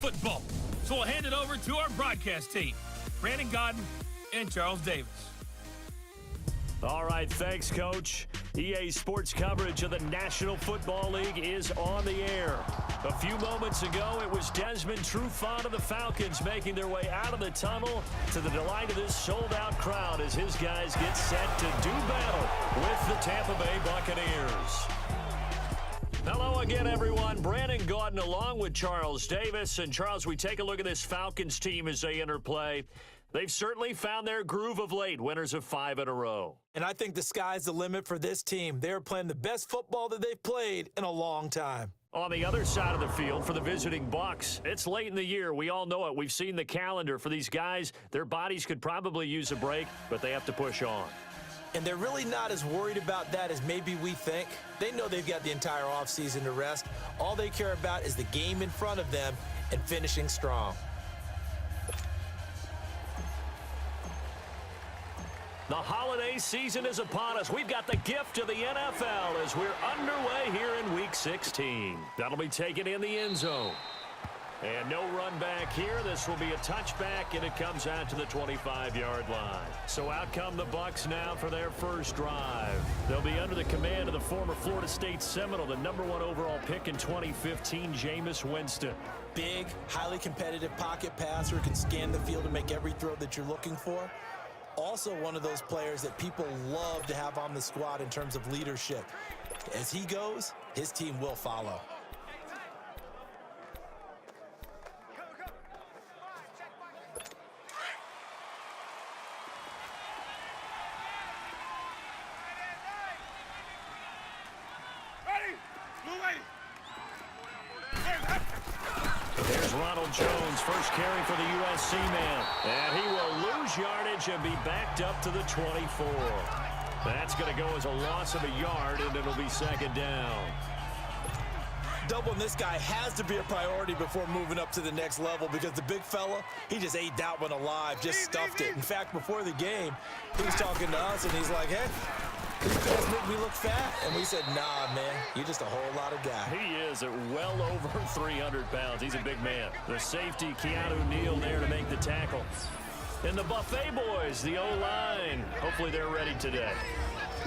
football. So we'll hand it over to our broadcast team, Brandon Godden and Charles Davis. All right, thanks, Coach. EA Sports coverage of the National Football League is on the air. A few moments ago, it was Desmond Trufant of the Falcons making their way out of the tunnel to the delight of this sold-out crowd as his guys get set to do battle with the Tampa Bay Buccaneers. Hello again, everyone. Brandon Gaudin along with Charles Davis. And, Charles, we take a look at this Falcons team as they enter play. They've certainly found their groove of late, winners of 5 in a row. And I think the sky's the limit for this team. They're playing the best football that they've played in a long time. On the other side of the field for the visiting Bucs, it's late in the year. We all know it. We've seen the calendar for these guys. Their bodies could probably use a break, but they have to push on. And they're really not as worried about that as maybe we think. They know they've got the entire offseason to rest. All they care about is the game in front of them and finishing strong. The holiday season is upon us. We've got the gift of the NFL as we're underway here in Week 16. That'll be taken in the end zone. And no run back here. This will be a touchback, and it comes out to the 25-yard line. So out come the Bucs now for their first drive. They'll be under the command of the former Florida State Seminole, the #1 overall pick in 2015, Jameis Winston. Big, highly competitive pocket passer who can scan the field and make every throw that you're looking for. Also one of those players that people love to have on the squad in terms of leadership. As he goes, his team will follow. There's Ronald Jones, first carry for the USC man. And he will lose yardage and be backed up to the 24. That's going to go as a loss of a yard, and it'll be second down. Doubling this guy has to be a priority before moving up to the next level because the big fella, he just ate that one alive, just stuffed it. In fact, before the game, he was talking to us, and he's like, hey, these guys make me look fat. And we said, nah, man, you're just a whole lot of guy. He is at well over 300 pounds. He's a big man. The safety, Keanu Neal, there to make the tackle. And the Buffet boys, the O-line. Hopefully they're ready today.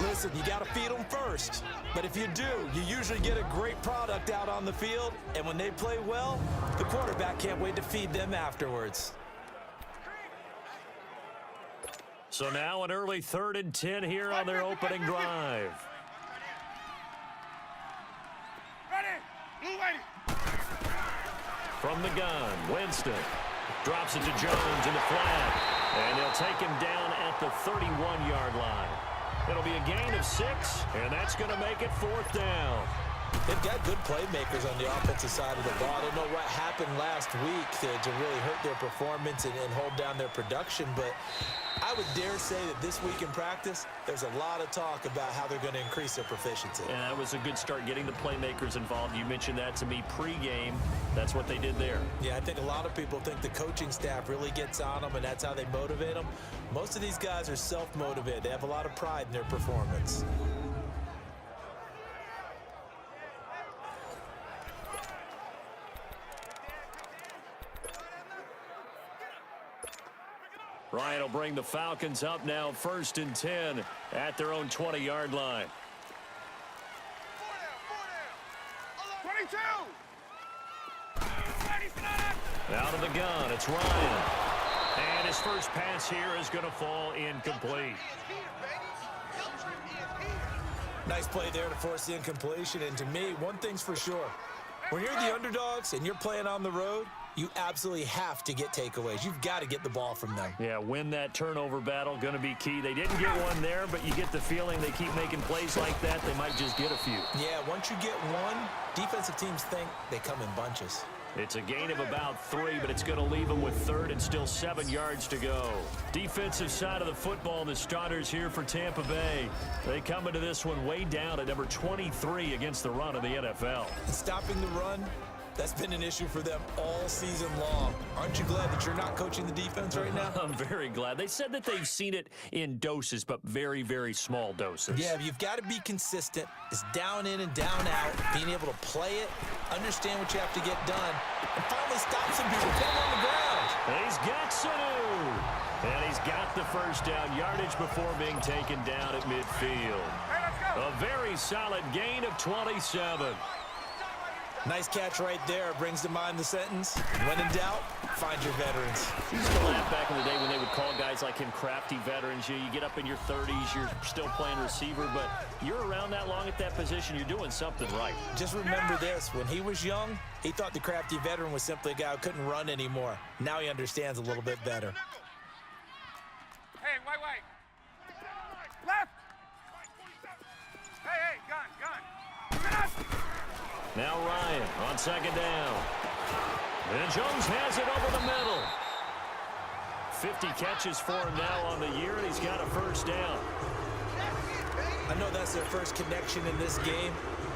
Listen, you got to feed them first. But if you do, you usually get a great product out on the field. And when they play well, the quarterback can't wait to feed them afterwards. So now an early 3rd and 10 here on their opening drive. From the gun, Winston drops it to Jones in the flat. And they'll take him down at the 31-yard line. It'll be a gain of 6, and that's going to make it 4th down. They've got good playmakers on the offensive side of the ball. I don't know what happened last week to really hurt their performance and hold down their production, but I would dare say that this week in practice, there's a lot of talk about how they're going to increase their proficiency. And that was a good start, getting the playmakers involved. You mentioned that to me pregame. That's what they did there. Yeah, I think a lot of people think the coaching staff really gets on them, and that's how they motivate them. Most of these guys are self-motivated. They have a lot of pride in their performance. Ryan will bring the Falcons up now 1st and 10 at their own 20-yard line. 22! Out of the gun, it's Ryan. And his first pass here is going to fall incomplete. Nice play there to force the incompletion. And to me, one thing's for sure. When you're the underdogs and you're playing on the road, you absolutely have to get takeaways. You've got to get the ball from them. Yeah, win that turnover battle, going to be key. They didn't get one there, but you get the feeling they keep making plays like that, they might just get a few. Yeah, once you get one, defensive teams think they come in bunches. It's a gain of about 3, but it's going to leave them with 3rd and still 7 yards to go. Defensive side of the football, the starters here for Tampa Bay. They come into this one way down at number 23 against the run of the NFL. And stopping the run That's been an issue for them all season long. Aren't you glad that you're not coaching the defense right now? I'm very glad. They said that they've seen it in doses, but very, very small doses. Yeah, you've got to be consistent. It's down in and down out, being able to play it, understand what you have to get done, and finally stop some people, put them on the ground. He's got Sanu. And he's got the first down yardage before being taken down at midfield. A very solid gain of 27. Nice catch right there. Brings to mind the sentence, when in doubt, find your veterans. You used to laugh back in the day when they would call guys like him crafty veterans. You get up in your 30s, you're still playing receiver, but you're around that long at that position, you're doing something right. Just remember this, when he was young, he thought the crafty veteran was simply a guy who couldn't run anymore. Now he understands a little bit better. Hey, wait. Left. Hey, gun. Now Ryan on second down. And Jones has it over the middle. 50 catches for him now on the year, and he's got a first down. I know that's their first connection in this game,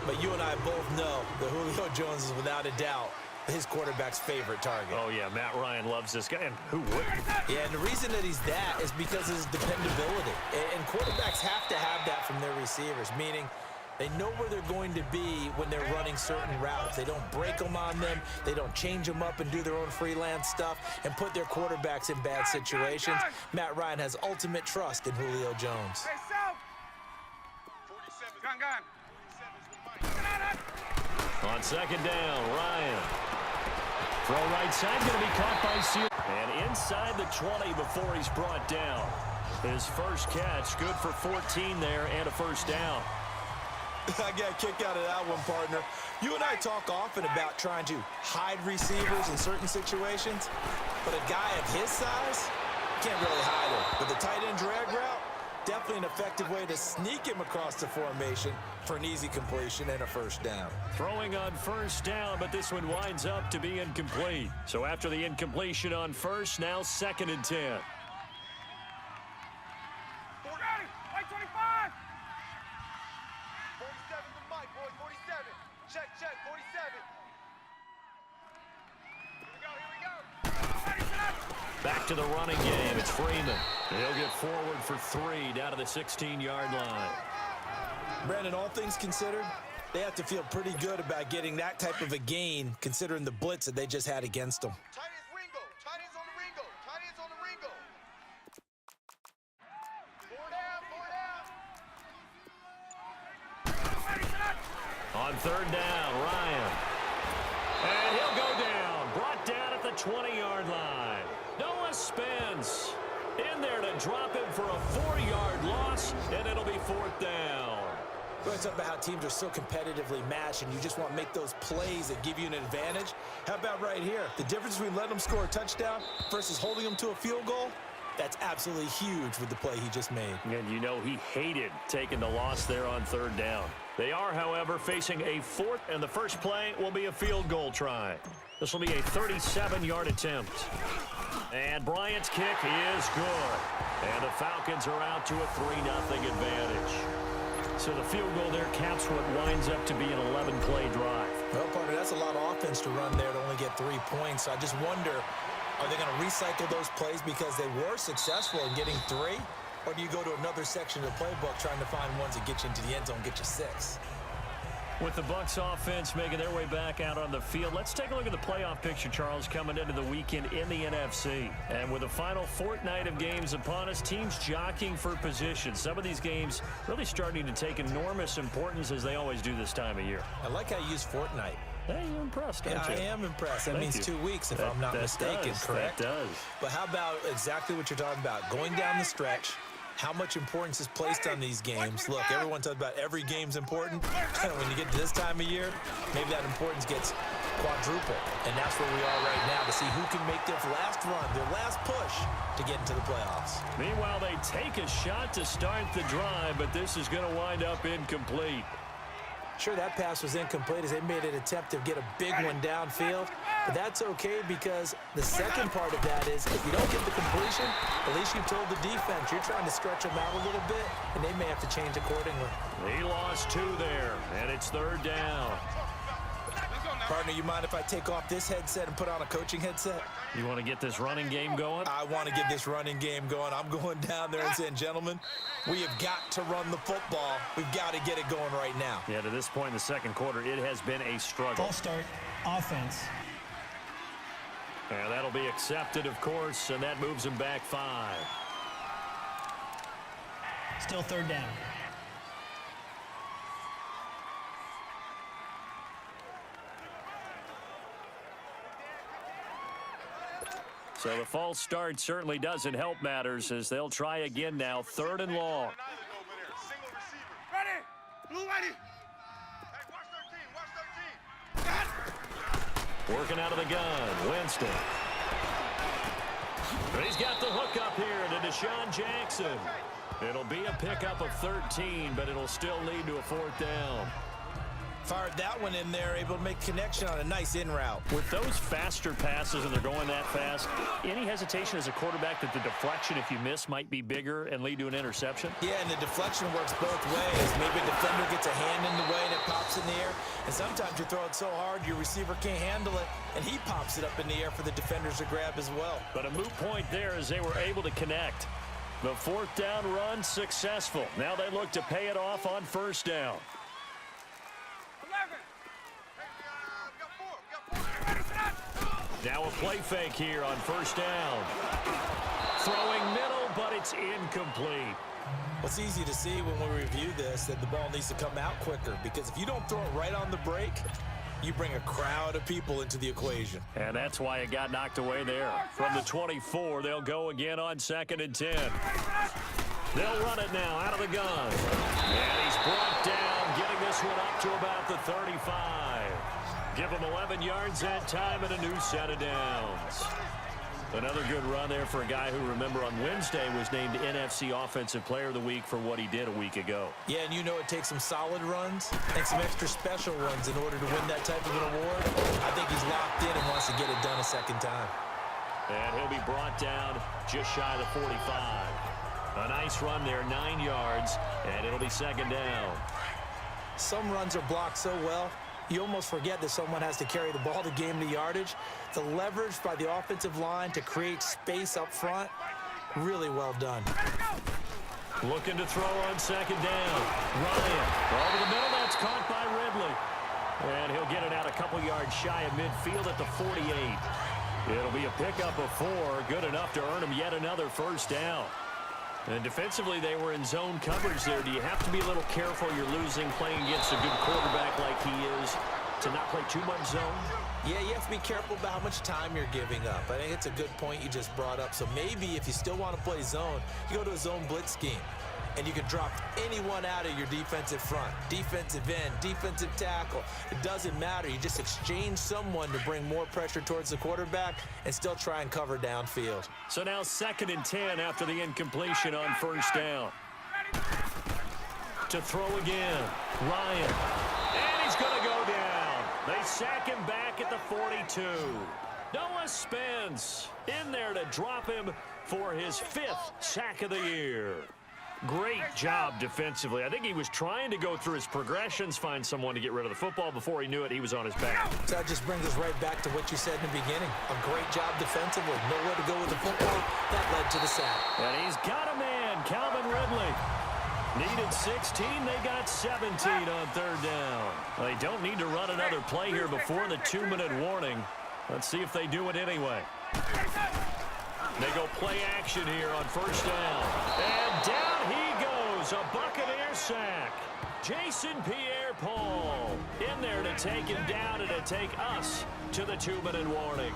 but you and I both know that Julio Jones is without a doubt his quarterback's favorite target. Oh, yeah, Matt Ryan loves this guy, and who wouldn't? Yeah, and the reason that he's that is because of his dependability. And quarterbacks have to have that from their receivers, meaning they know where they're going to be when they're running certain routes. They don't break them on them. They don't change them up and do their own freelance stuff and put their quarterbacks in bad situations. Matt Ryan has ultimate trust in Julio Jones. Hey, South. 47. Gun. On second down, Ryan. Throw right side, going to be caught by Seal. And inside the 20 before he's brought down. His first catch, good for 14 there and a first down. I got a kick out of that one, partner. You and I talk often about trying to hide receivers in certain situations, but a guy of his size can't really hide him. But the tight end drag route, definitely an effective way to sneak him across the formation for an easy completion and a first down. Throwing on first down, but this one winds up to be incomplete. So after the incompletion on first, now 2nd and 10. White 25. 47 to Mike, boy, 47. Check, 47. Here we go. Back to the running game. It's Freeman. He'll get forward for 3 down to the 16-yard line. Brandon, all things considered, they have to feel pretty good about getting that type of a gain considering the blitz that they just had against them. Tight ends Ringo. Tight ends on the Ringo. Tight ends on the Ringo. 4 down. On third down, Ryan. And he'll go down. Brought down at the 20-yard line. Noah Spence in there to drop him for a 4-yard loss, and it'll be 4th down. We're going to talk about how teams are so competitively matched and you just want to make those plays that give you an advantage. How about right here? The difference between letting them score a touchdown versus holding them to a field goal, that's absolutely huge with the play he just made. And you know he hated taking the loss there on third down. They are, however, facing a 4th, and the first play will be a field goal try. This will be a 37-yard attempt. And Bryant's kick is good. And the Falcons are out to a 3-0 advantage. So the field goal there caps what winds up to be an 11-play drive. Well, partner, that's a lot of offense to run there to only get 3 points. So I just wonder, are they going to recycle those plays because they were successful in getting 3? Or do you go to another section of the playbook trying to find ones that get you into the end zone, get you 6? With the Bucs offense making their way back out on the field, let's take a look at the playoff picture, Charles, coming into the weekend in the NFC. And with the final fortnight of games upon us, teams jockeying for position. Some of these games really starting to take enormous importance as they always do this time of year. I like how you use fortnight. Hey, you're impressed, aren't you? I am impressed. That Thank means you. 2 weeks if I'm not mistaken, correct? That does. But how about exactly what you're talking about? Going down the stretch, how much importance is placed on these games. Look, everyone talks about every game's important. When you get to this time of year, maybe that importance gets quadruple. And that's where we are right now to see who can make their last run, their last push to get into the playoffs. Meanwhile, they take a shot to start the drive, but this is going to wind up incomplete. Sure, that pass was incomplete as they made an attempt to get a big one downfield. But that's okay because the second part of that is if you don't get the completion, at least you told the defense you're trying to stretch them out a little bit, and they may have to change accordingly. He lost 2 there, and it's third down. Let's go now. Partner, you mind if I take off this headset and put on a coaching headset? You want to get this running game going? I want to get this running game going. I'm going down there and saying, gentlemen, we have got to run the football. We've got to get it going right now. Yeah, to this point in the second quarter, it has been a struggle. Ball start, offense. And that'll be accepted, of course, and that moves him back 5. Still third down. So the false start certainly doesn't help matters as they'll try again now, 3rd and long. Ready? Blue ready. Hey, watch 13. Working out of the gun, Winston. He's got the hook up here to Deshaun Jackson. It'll be a pickup of 13, but it'll still lead to a 4th down. Fired that one in there, able to make connection on a nice in route. With those faster passes and they're going that fast, any hesitation as a quarterback that the deflection, if you miss, might be bigger and lead to an interception? Yeah, and the deflection works both ways. Maybe a defender gets a hand in the way and it pops in the air. And sometimes you throw it so hard your receiver can't handle it, and he pops it up in the air for the defenders to grab as well. But a moot point there as they were able to connect. The 4th down run successful. Now they look to pay it off on 1st down. 11. Hey, we got 4. Now a play fake here on 1st down. Throwing middle, but it's incomplete. It's easy to see when we review this that the ball needs to come out quicker, because if you don't throw it right on the break, you bring a crowd of people into the equation. And that's why it got knocked away there. From the 24, they'll go again on 2nd and 10. They'll run it now out of the gun. And he's brought down, getting this one up to about the 35. Give him 11 yards that time and a new set of downs. Another good run there for a guy who, remember, on Wednesday was named NFC Offensive Player of the Week for what he did a week ago. Yeah, and you know it takes some solid runs and some extra special runs in order to win that type of an award. I think he's locked in and wants to get it done a second time. And he'll be brought down just shy of the 45. A nice run there, 9 yards, and it'll be 2nd down. Some runs are blocked so well, you almost forget that someone has to carry the ball to gain the yardage. The leverage by the offensive line to create space up front, really well done. Looking to throw on 2nd down. Ryan over the middle. That's caught by Ridley. And he'll get it out a couple yards shy of midfield at the 48. It'll be a pickup of 4. Good enough to earn him yet another 1st down. And defensively, they were in zone coverage there. Do you have to be a little careful? You're losing playing against a good quarterback like he is to not play too much zone? Yeah, you have to be careful about how much time you're giving up. I think it's a good point you just brought up. So maybe if you still want to play zone, you go to a zone blitz scheme. And you can drop anyone out of your defensive front, defensive end, defensive tackle. It doesn't matter. You just exchange someone to bring more pressure towards the quarterback and still try and cover downfield. So now 2nd and 10 after the incompletion on 1st down. To throw again, Ryan. And he's going to go down. They sack him back at the 42. Noah Spence in there to drop him for his 5th sack of the year. Great job defensively. I think he was trying to go through his progressions, find someone to get rid of the football. Before he knew it, he was on his back. So that just brings us right back to what you said in the beginning. A great job defensively. Nowhere to go with the football. That led to the sack. And he's got a man, Calvin Ridley. Needed 16, they got 17 on 3rd down. They don't need to run another play here before the 2-minute warning. Let's see if they do it anyway. They go play action here on 1st down. And down he goes, a Buccaneer sack. Jason Pierre-Paul in there to take him down and to take us to the 2-minute warning.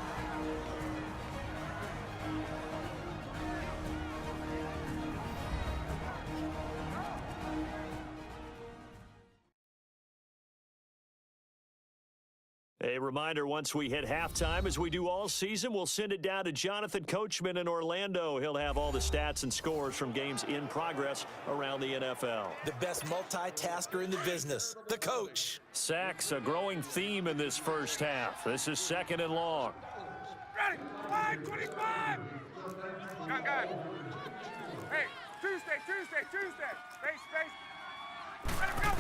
A reminder, once we hit halftime, as we do all season, we'll send it down to Jonathan Coachman in Orlando. He'll have all the stats and scores from games in progress around the NFL. The best multitasker in the business, the coach. Sacks, a growing theme in this first half. This is 2nd and long. Ready? 5:25. Gun. Hey, Tuesday. Space. Let him go.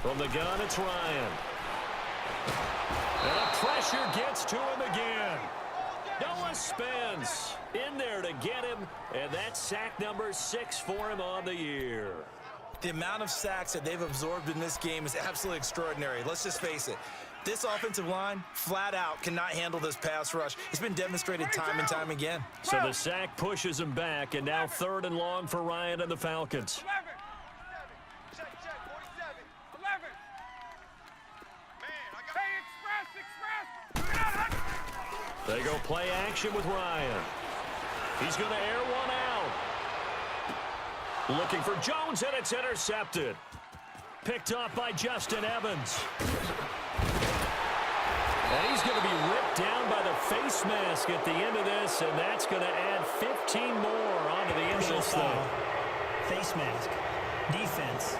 From the gun, it's Ryan. And the pressure gets to him again. Noah Spence in there to get him, and that's sack number 6 for him on the year. The amount of sacks that they've absorbed in this game is absolutely extraordinary. Let's just face it. This offensive line, flat out, cannot handle this pass rush. It's been demonstrated time and time again. So the sack pushes him back, and now 3rd and long for Ryan and the Falcons. 11. Check, 47. 11. Man, I got... Hey, express. They go play action with Ryan. He's going to air one out. Looking for Jones, and it's intercepted. Picked off by Justin Evans. And he's going to be ripped down by the face mask at the end of this, and that's going to add 15 more onto the end of this thing. Face mask. Defense.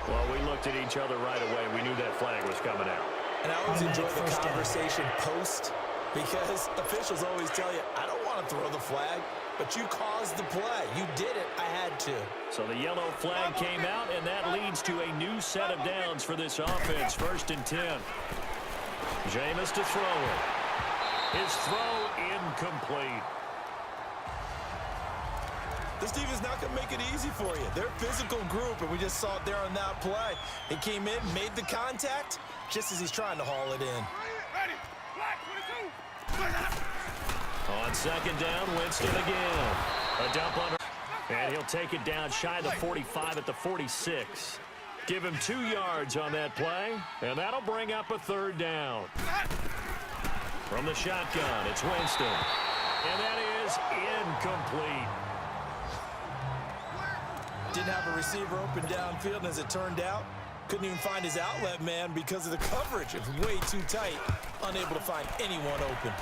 Well, we looked at each other right away. We knew that flag was coming out. And I always enjoy the First down. conversation post, because officials always tell you, I don't want to throw the flag, but you caused the play. You did it. I had to. So the yellow flag came out, and that leads to a new set of downs for this offense. 1st and 10. Jameis to throw it. His throw incomplete. This defense is not going to make it easy for you. They're a physical group, and we just saw it there on that play. He came in, made the contact, just as he's trying to haul it in. Ready. Black 22. On 2nd down, Winston again. A dump under. And he'll take it down shy of the 45 at the 46. Give him 2 yards on that play, and that'll bring up a 3rd down. From the shotgun, it's Winston. And that is incomplete. Didn't have a receiver open downfield, and as it turned out, couldn't even find his outlet man because of the coverage. It was way too tight, unable to find anyone open.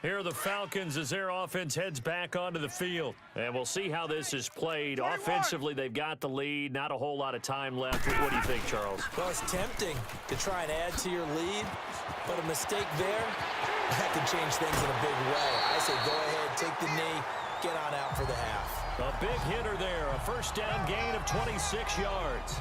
Here are the Falcons as their offense heads back onto the field. And we'll see how this is played. Offensively, they've got the lead. Not a whole lot of time left. What do you think, Charles? Well, it's tempting to try and add to your lead, but a mistake there, that can change things in a big way. I say go ahead, take the knee, get on out for the half. A big hitter there. A 1st down gain of 26 yards.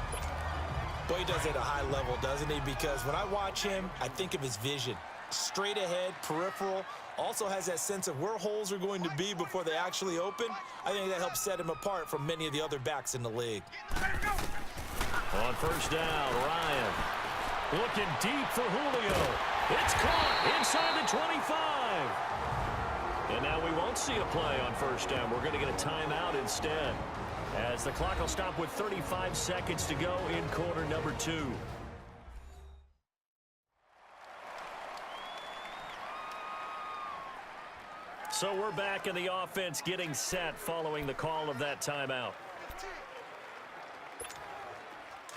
Boy, he does it at a high level, doesn't he? Because when I watch him, I think of his vision. Straight ahead, peripheral, also has that sense of where holes are going to be before they actually open. I think that helps set him apart from many of the other backs in the league. On 1st down, Ryan looking deep for Julio. It's caught inside the 25. And now we won't see a play on 1st down. We're going to get a timeout instead, as the clock will stop with 35 seconds to go in quarter number 2. So we're back in the offense getting set following the call of that timeout.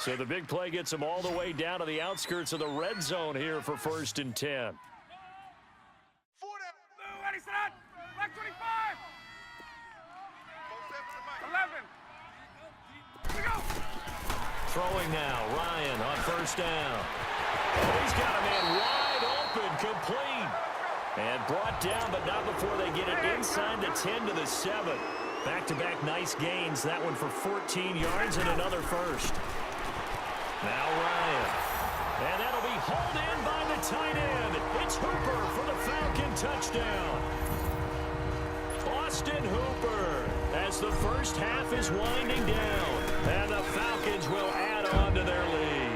So the big play gets them all the way down to the outskirts of the red zone here for 1st and 10. 4 down. Blue, ready, set. Black 25. 11. Here we go. Throwing now, Ryan on 1st down. Oh, he's got a man wide open, complete. And brought down, but not before they get it inside the 10 to the 7. Back-to-back nice gains. That one for 14 yards and another 1st. Now Ryan. And that'll be hauled in by the tight end. It's Hooper for the Falcon touchdown. Austin Hooper, as the 1st half is winding down. And the Falcons will add on to their lead.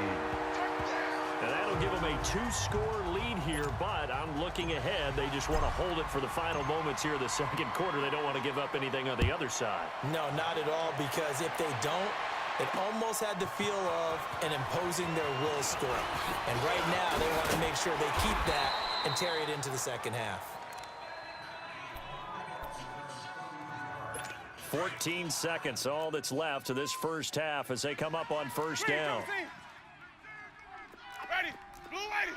And that'll give them a 2-score lead here, but I'm looking ahead. They just want to hold it for the final moments here of the 2nd quarter. They don't want to give up anything on the other side. No, not at all, because if they don't, it almost had the feel of an imposing their will score. And right now, they want to make sure they keep that and carry it into the 2nd half. 14 seconds, all that's left to this 1st half as they come up on 1st down. Ready. Blue, ready.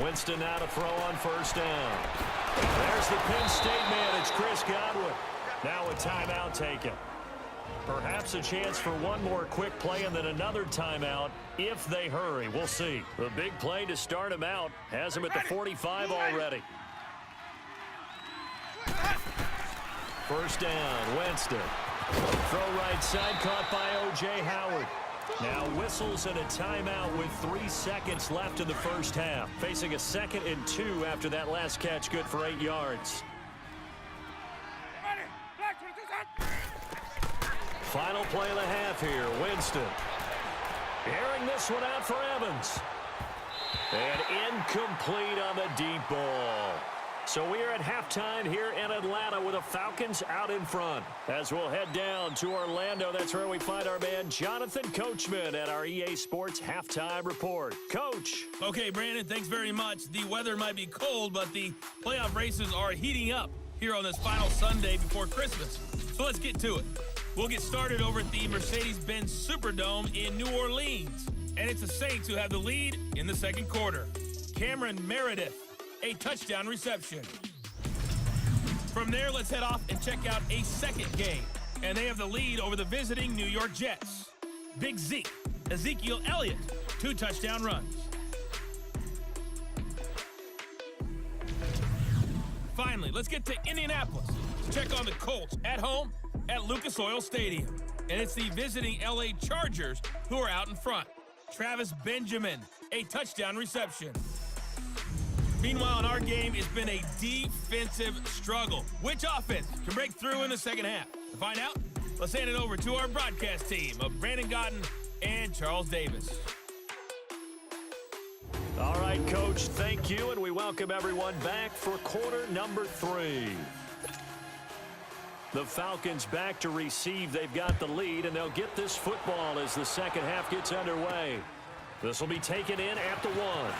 Winston now to throw on 1st down. There's the Penn State man. It's Chris Godwin. Now a timeout taken. Perhaps a chance for one more quick play and then another timeout if they hurry. We'll see. The big play to start him out has him at the 45 already. First down, Winston. Throw right side, caught by O.J. Howard. Now whistles and a timeout with 3 seconds left in the first half. Facing a 2nd and 2 after that last catch, good for 8 yards. Final play of the half here, Winston. Airing this one out for Evans. And incomplete on the deep ball. So we are at halftime here in Atlanta with the Falcons out in front. As we'll head down to Orlando, that's where we find our man Jonathan Coachman at our EA Sports Halftime Report. Coach. Okay, Brandon, thanks very much. The weather might be cold, but the playoff races are heating up here on this final Sunday before Christmas. So let's get to it. We'll get started over at the Mercedes-Benz Superdome in New Orleans. And it's the Saints who have the lead in the second quarter. Cameron Meredith, a touchdown reception. From there, let's head off and check out a second game. And they have the lead over the visiting New York Jets. Big Zeke, Ezekiel Elliott, 2 touchdown runs. Finally, let's get to Indianapolis to check on the Colts at home at Lucas Oil Stadium. And it's the visiting LA Chargers who are out in front. Travis Benjamin, a touchdown reception. Meanwhile, in our game, it's been a defensive struggle. Which offense can break through in the second half? To find out, let's hand it over to our broadcast team of Brandon Godden and Charles Davis. All right, Coach, thank you, and we welcome everyone back for quarter number 3. The Falcons back to receive. They've got the lead, and they'll get this football as the second half gets underway. This will be taken in at the 1.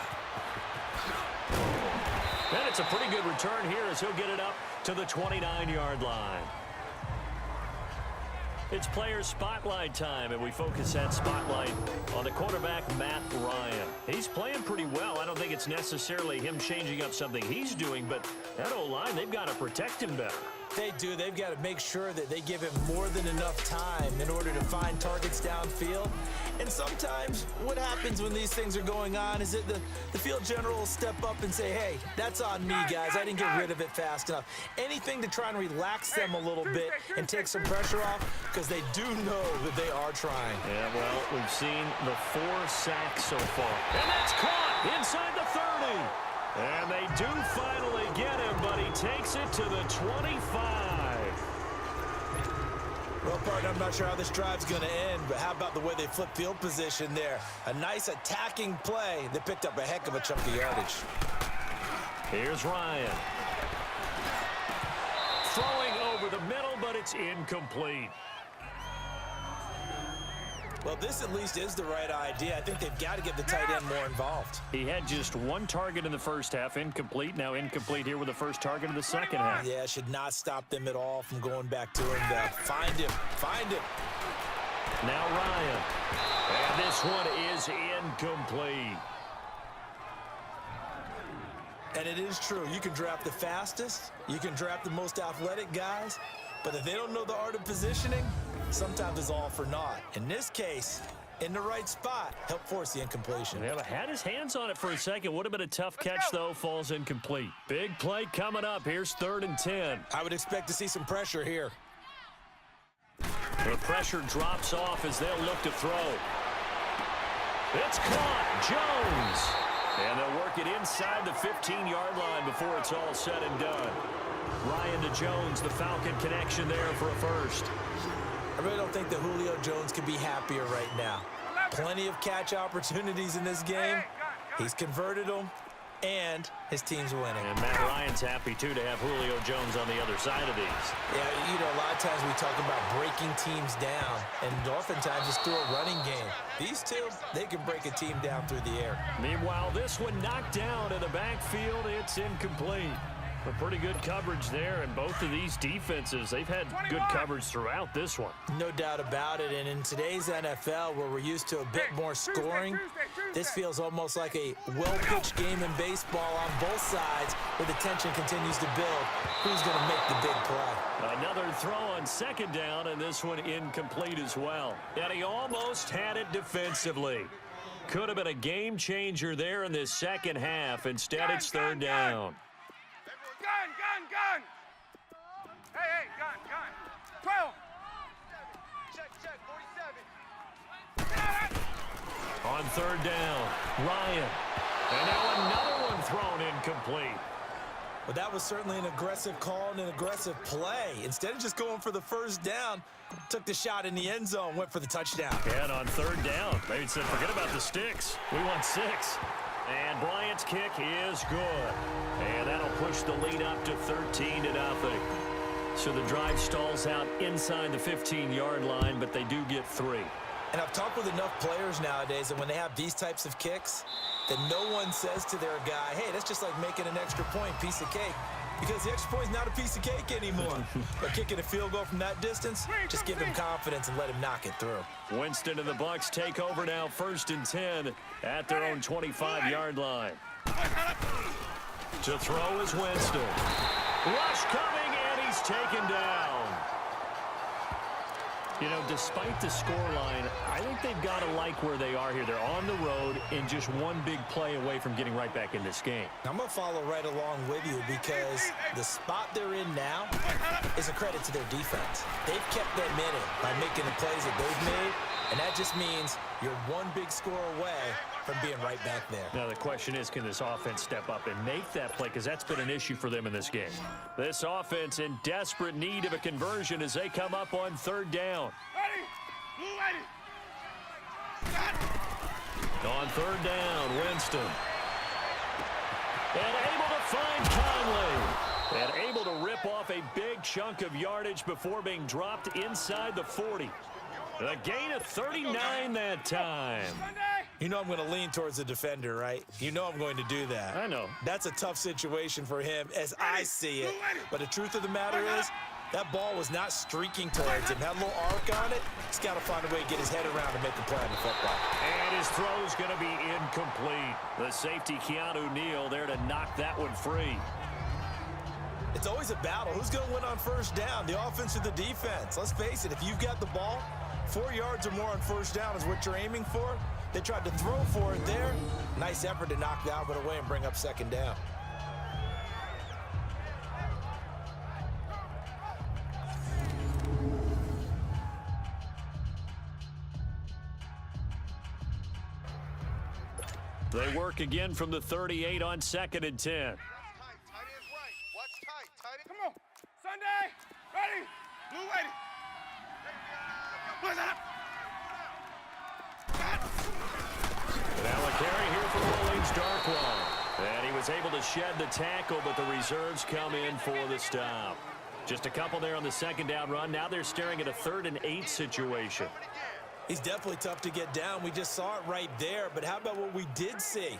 And it's a pretty good return here as he'll get it up to the 29-yard line. It's player spotlight time, and we focus that spotlight on the quarterback, Matt Ryan. He's playing pretty well. I don't think it's necessarily him changing up something he's doing, but that O-line, they've got to protect him better. They do. They've got to make sure that they give him more than enough time in order to find targets downfield. And sometimes what happens when these things are going on is that the field general will step up and say, hey, that's on me, guys. I didn't get rid of it fast enough. Anything to try and relax them a little bit and take some pressure off, because they do know that they are trying. Yeah, well, we've seen the 4 sacks so far. And that's caught inside the 30. And they do finally get him, but he takes it to the 25. Well, partner, I'm not sure how this drive's going to end, but how about the way they flip field position there? A nice attacking play. They picked up a heck of a chunk of yardage. Here's Ryan. Throwing over the middle, but it's incomplete. Well, this at least is the right idea. I think they've got to get the tight end more involved. He had just 1 target in the first half, incomplete. Now incomplete here with the first target of the second half. Yeah, should not stop them at all from going back to him. Find him. Now Ryan. And this one is incomplete. And it is true. You can draft the fastest. You can draft the most athletic guys. But if they don't know the art of positioning, sometimes it's all for naught. In this case, in the right spot, help force the incompletion. Yeah, had his hands on it for a second. Would have been a tough catch, though. Falls incomplete. Big play coming up. Here's 3rd and 10. I would expect to see some pressure here. The pressure drops off as they'll look to throw. It's caught. Jones. And they'll work it inside the 15-yard line before it's all said and done. Ryan to Jones, the Falcon connection there for a first. I really don't think that Julio Jones could be happier right now. Plenty of catch opportunities in this game. He's converted them, and his team's winning. And Matt Ryan's happy, too, to have Julio Jones on the other side of these. Yeah, you know, a lot of times we talk about breaking teams down, and oftentimes it's through a running game. These two, they can break a team down through the air. Meanwhile, this one knocked down in the backfield. It's incomplete. A pretty good coverage there, and both of these defenses, they've had good coverage throughout this one. No doubt about it, and in today's NFL, where we're used to a bit more scoring, this feels almost like a well-pitched game in baseball on both sides, where the tension continues to build. Who's going to make the big play? Another throw on second down, and this one incomplete as well. And he almost had it defensively. Could have been a game changer there in this second half. Instead, it's third down. Gun! Hey, gun! 12! Check, 47. On third down, Ryan. And now another one thrown incomplete. Well, that was certainly an aggressive call and an aggressive play. Instead of just going for the first down, took the shot in the end zone, went for the touchdown. And on third down, they said, forget about the sticks. We want 6. And Bryant's kick is good. And that'll push the lead up to 13-0. So the drive stalls out inside the 15-yard line, but they do get 3. And I've talked with enough players nowadays that when they have these types of kicks, that no one says to their guy, hey, that's just like making an extra point, piece of cake. Because the extra point is not a piece of cake anymore. But kicking a field goal from that distance, just give him confidence and let him knock it through. Winston and the Bucs take over now, 1st and 10 at their own 25-yard line. To throw is Winston. Rush coming, and he's taken down. You know, despite the scoreline, I think they've got to like where they are here. They're on the road and just one big play away from getting right back in this game. I'm going to follow right along with you because the spot they're in now is a credit to their defense. They've kept them in it by making the plays that they've made, and that just means you're one big score away from being right back there. Now the question is, can this offense step up and make that play? Because that's been an issue for them in this game. This offense in desperate need of a conversion as they come up on third down. On third down, Winston. And able to find Conley. And able to rip off a big chunk of yardage before being dropped inside the 40. A gain of 39 that time. You know I'm going to lean towards the defender, right? You know I'm going to do that. I know. That's a tough situation for him as I see it. But the truth of the matter is, that ball was not streaking towards him. Had a little arc on it. He's got to find a way to get his head around and make a play on the football. And his throw's going to be incomplete. The safety, Keanu Neal, there to knock that one free. It's always a battle. Who's going to win on first down, the offense or the defense? Let's face it, if you've got the ball, 4 yards or more on first down is what you're aiming for. They tried to throw for it there. Nice effort to knock that one away and bring up second down. They work again from the 38 on 2nd and 10. Tight end right. Watch tight end. Come on. Sunday. Ready. Blue ready. Now a carry here for Williams Darkwa. And he was able to shed the tackle, but the reserves come in for the stop. Just a couple there on the second down run. Now they're staring at a 3rd and 8 situation. He's definitely tough to get down. We just saw it right there. But how about what we did see?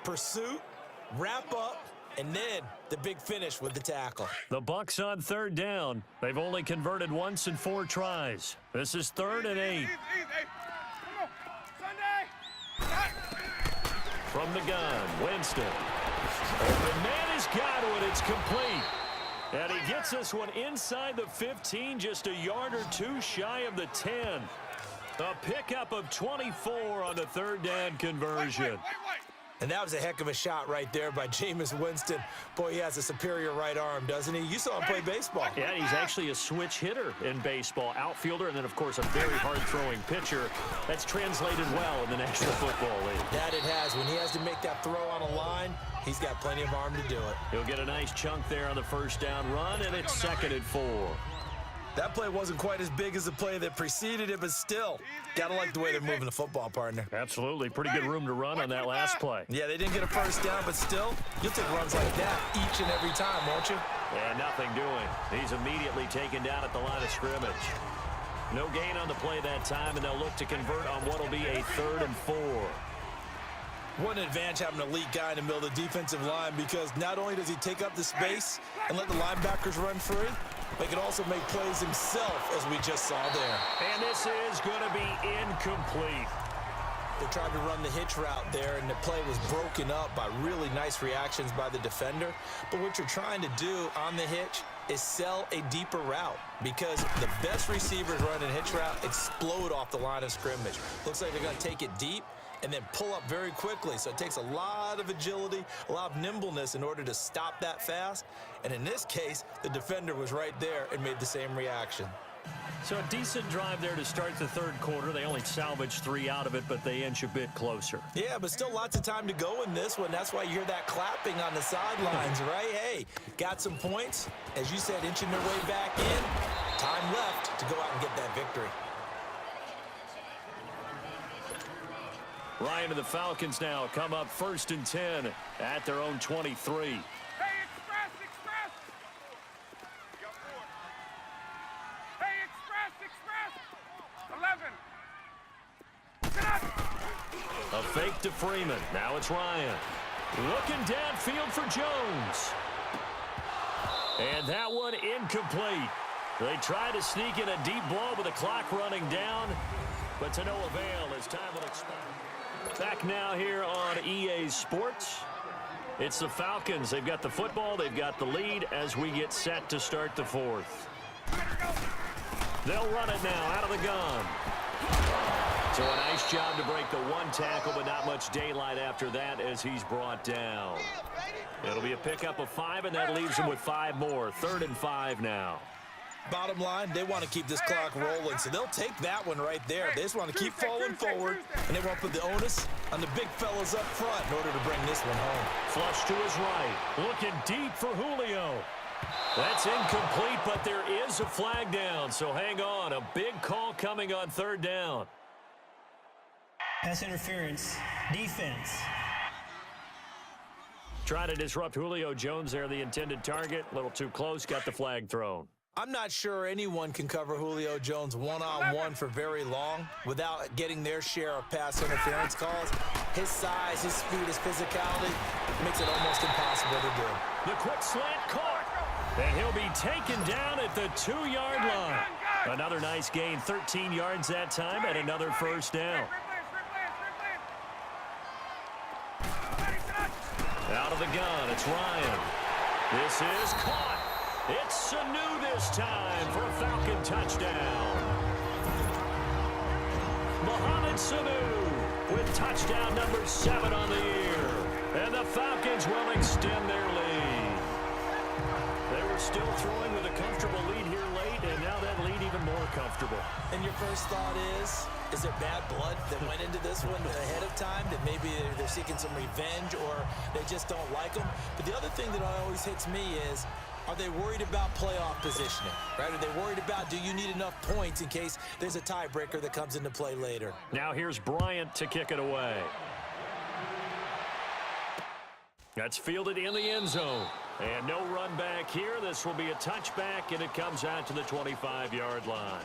Pursuit, wrap up, and then the big finish with the tackle. The Bucs on third down. They've only converted once in 4 tries. This is 3rd and 8. Come on. Sunday. From the gun, Winston. The man has got it. It's complete. And he gets this one inside the 15, just a yard or 2 shy of the 10. A pickup of 24 on the 3rd down conversion. And that was a heck of a shot right there by Jameis Winston. Boy, he has a superior right arm, doesn't he? You saw him play baseball. Yeah, he's actually a switch hitter in baseball, outfielder, and then, of course, a very hard-throwing pitcher. That's translated well in the National Football League. That it has. When he has to make that throw on a line, he's got plenty of arm to do it. He'll get a nice chunk there on the first down run, and it's 2nd and 4. That play wasn't quite as big as the play that preceded it, but still, gotta like the way they're moving the football, partner. Absolutely. Pretty good room to run on that last play. Yeah, they didn't get a first down, but still, you'll take runs like that each and every time, won't you? And nothing doing. He's immediately taken down at the line of scrimmage. No gain on the play that time, and they'll look to convert on what will be a 3rd and 4. What an advantage having an elite guy in the middle of the defensive line, because not only does he take up the space and let the linebackers run free, but he can also make plays himself, as we just saw there. And this is going to be incomplete. They tried to run the hitch route there, and the play was broken up by really nice reactions by the defender. But what you're trying to do on the hitch is sell a deeper route, because the best receivers running hitch route explode off the line of scrimmage. Looks like they're going to take it deep and then pull up very quickly. So it takes a lot of agility, a lot of nimbleness in order to stop that fast. And in this case, the defender was right there and made the same reaction. So a decent drive there to start the third quarter. They only salvaged 3 out of it, but they inch a bit closer. Yeah, but still lots of time to go in this one. That's why you hear that clapping on the sidelines, right? Hey, got some points. As you said, inching their way back in. Time left to go out and get that victory. Ryan and the Falcons now come up 1st and 10 at their own 23. Hey, express! You got 4. Hey, express! 11. Get up! A fake to Freeman. Now it's Ryan. Looking downfield for Jones. And that one incomplete. They try to sneak in a deep ball with the clock running down, but to no avail as time will expire. Back now here on EA Sports. It's the Falcons. They've got the football. They've got the lead as we get set to start the fourth. They'll run it now out of the gun. So a nice job to break the one tackle, but not much daylight after that as he's brought down. It'll be a pickup of 5, and that leaves him with 5 more. 3rd and 5 now. Bottom line, they want to keep this clock rolling, so they'll take that one right there. They just want to keep falling forward, and they want to put the onus on the big fellas up front in order to bring this one home. Flush to his right. Looking deep for Julio. That's incomplete, but there is a flag down, so hang on. A big call coming on 3rd down. Pass interference. Defense. Try to disrupt Julio Jones there, the intended target. A little too close, got the flag thrown. I'm not sure anyone can cover Julio Jones one-on-one for very long without getting their share of pass interference calls. His size, his speed, his physicality makes it almost impossible to do. The quick slant caught, and he'll be taken down at the 2-yard line. Another nice gain, 13 yards that time, and another 1st down. Out of the gun, it's Ryan. This is caught. It's Sanu this time for a Falcon touchdown. Mohamed Sanu with touchdown number 7 on the year. And the Falcons will extend their lead. They were still throwing with a comfortable lead here late, and now that lead even more comfortable. And your first thought is there bad blood that went into this one ahead of time, that maybe they're seeking some revenge or they just don't like them? But the other thing that always hits me is, are they worried about playoff positioning, right? Are they worried about, do you need enough points in case there's a tiebreaker that comes into play later? Now here's Bryant to kick it away. That's fielded in the end zone. And no run back here. This will be a touchback, and it comes out to the 25-yard line.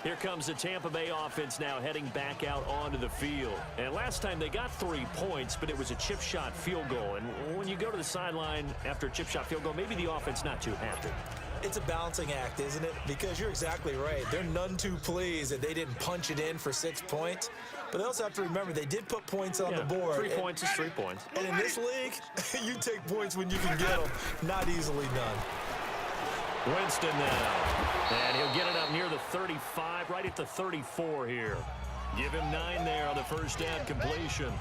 Here comes the Tampa Bay offense now heading back out onto the field. And last time they got 3 points, but it was a chip shot field goal. And when you go to the sideline after a chip shot field goal, maybe the offense not too happy. It's a balancing act, isn't it? Because you're exactly right. They're none too pleased that they didn't punch it in for 6 points. But they also have to remember they did put points on the board. 3 points is 3 points. And in this league, you take points when you can get them. Not easily done. Winston now. And he'll get it up near the 35, right at the 34 here. Give him 9 there on the first down completion.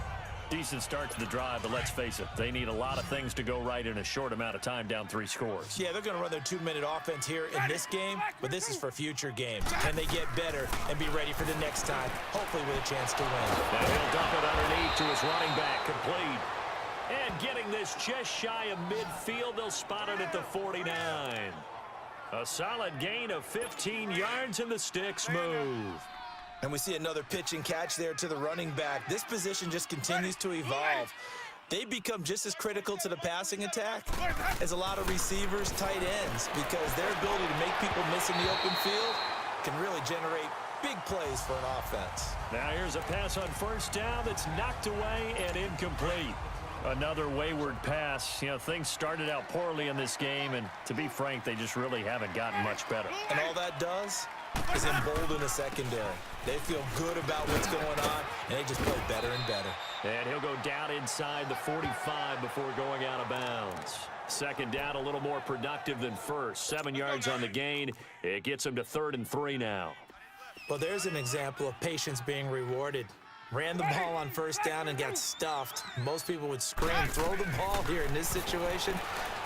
Decent start to the drive, but let's face it, they need a lot of things to go right in a short amount of time, down 3 scores. Yeah, they're going to run their 2-minute offense here in this game, but this is for future games. Can they get better and be ready for the next time, hopefully with a chance to win? Now he'll dump it underneath to his running back, complete. And getting this just shy of midfield, they'll spot it at the 49. A solid gain of 15 yards, and the sticks move. And we see another pitch and catch there to the running back. This position just continues to evolve. They become just as critical to the passing attack as a lot of receivers, tight ends, because their ability to make people miss in the open field can really generate big plays for an offense. Now here's a pass on first down that's knocked away and incomplete. Another wayward pass. You know, things started out poorly in this game, and to be frank, they just really haven't gotten much better. And all that does is embolden the secondary. They feel good about what's going on, and they just play better and better. And he'll go down inside the 45 before going out of bounds. Second down, a little more productive than first. 7 yards on the gain. It gets him to 3rd and 3 now. Well, there's an example of patience being rewarded. Ran the ball on first down and got stuffed. Most people would scream, throw the ball here. In this situation,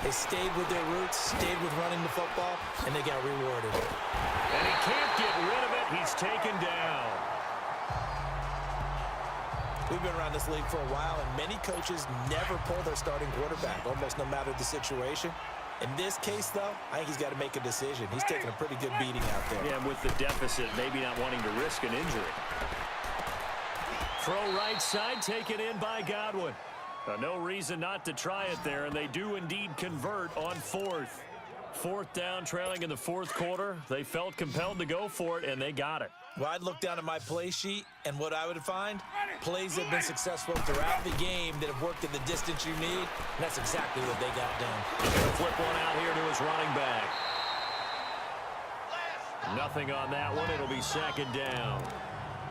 they stayed with their roots, stayed with running the football, and they got rewarded. And he can't get rid of it. He's taken down. We've been around this league for a while, and many coaches never pull their starting quarterback, almost no matter the situation. In this case, though, I think he's got to make a decision. He's taking a pretty good beating out there. Yeah, with the deficit, maybe not wanting to risk an injury. Throw right side, taken in by Godwin. No reason not to try it there, and they do indeed convert on 4th. 4th down, trailing in the 4th quarter. They felt compelled to go for it, and they got it. Well, I'd look down at my play sheet, and what I would find, plays that have been successful throughout the game that have worked at the distance you need, and that's exactly what they got done. He's going to flip one out here to his running back. Nothing on that one. It'll be 2nd down.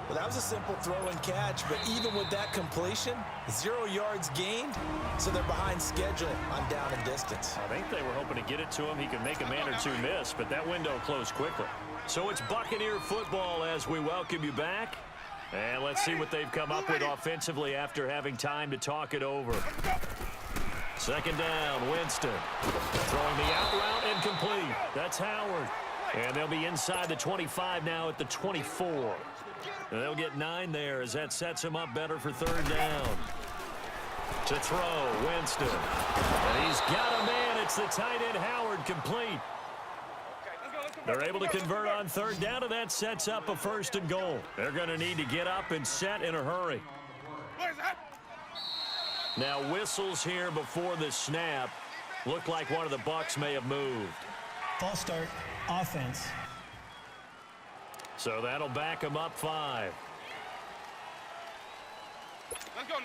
Well, that was a simple throw and catch, but even with that completion, 0 yards gained, so they're behind schedule on down and distance. I think they were hoping to get it to him. He could make a man or two miss, but that window closed quickly. So it's Buccaneer football as we welcome you back. And let's see what they've come up with offensively after having time to talk it over. 2nd down, Winston. Throwing the out route incomplete. That's Howard. And they'll be inside the 25 now at the 24. And they'll get 9 there as that sets him up better for 3rd down. To throw, Winston. And he's got a man. It's the tight end, Howard, complete. They're able to convert on 3rd down, and that sets up a 1st and goal. They're going to need to get up and set in a hurry. Now whistles here before the snap. Looked like one of the Bucs may have moved. False start, offense. So that'll back them up 5.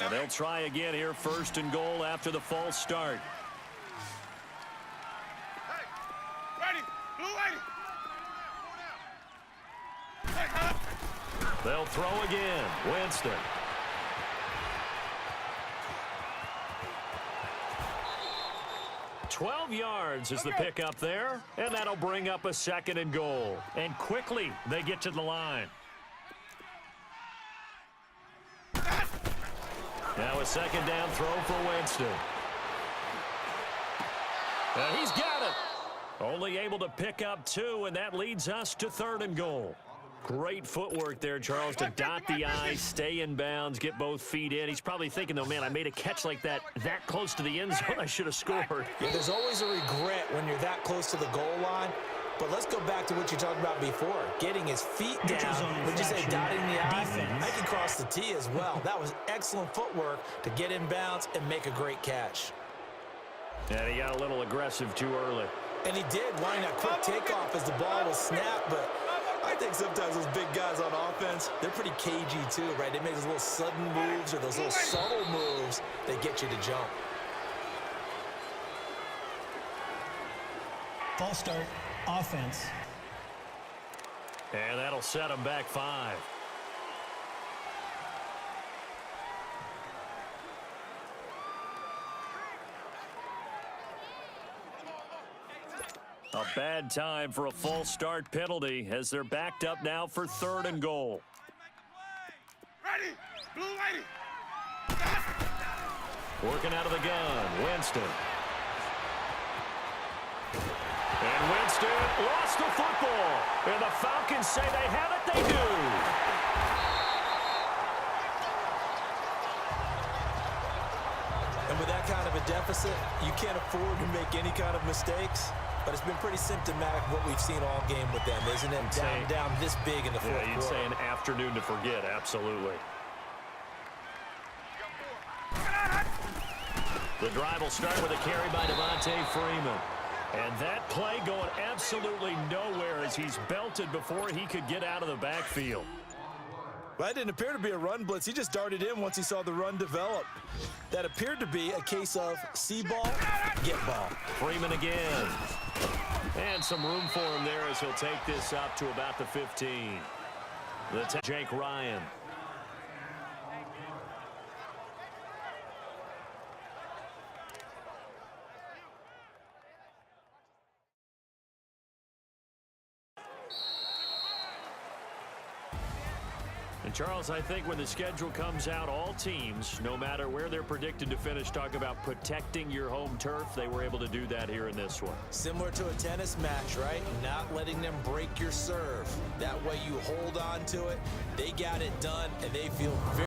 And they'll try again here, 1st and goal after the false start. Ready, blue lady. They'll throw again. Winston. $12 yards is the pickup there, and that'll bring up a 2nd and goal. And quickly, they get to the line. Now a 2nd down throw for Winston. And he's got it. Only able to pick up 2, and that leads us to 3rd and goal. Great footwork there, Charles, to dot the I, stay in bounds, get both feet in. He's probably thinking, though, man, I made a catch like that close to the end zone. I should have scored. Yeah, there's always a regret when you're that close to the goal line. But let's go back to what you talked about before. Getting his feet down. Would you say dotting the I? Defense. I can cross the T as well. That was excellent footwork to get in bounds and make a great catch. And he got a little aggressive too early. And he did, wanting a quick takeoff as the ball was snapped, but I think sometimes those big guys on offense, they're pretty cagey too, right? They make those little sudden moves or those little subtle moves that get you to jump. False start, offense. And that'll set him back 5. A bad time for a false start penalty as they're backed up now for 3rd and goal. Ready, blue lady. Working out of the gun, Winston. And Winston lost the football. And the Falcons say they have it. They do. And with that kind of a deficit, you can't afford to make any kind of mistakes. But it's been pretty symptomatic of what we've seen all game with them, isn't it? Down this big in the fourth quarter. You'd say an afternoon to forget, absolutely. The drive will start with a carry by Devontae Freeman. And that play going absolutely nowhere as he's belted before he could get out of the backfield. Well, that didn't appear to be a run blitz. He just darted in once he saw the run develop. That appeared to be a case of see ball, get ball. Freeman again. And some room for him there as he'll take this up to about the 15. Jake Ryan. And Charles, I think when the schedule comes out, all teams, no matter where they're predicted to finish, talk about protecting your home turf. They were able to do that here in this one. Similar to a tennis match, right? Not letting them break your serve. That way you hold on to it. They got it done, and they feel very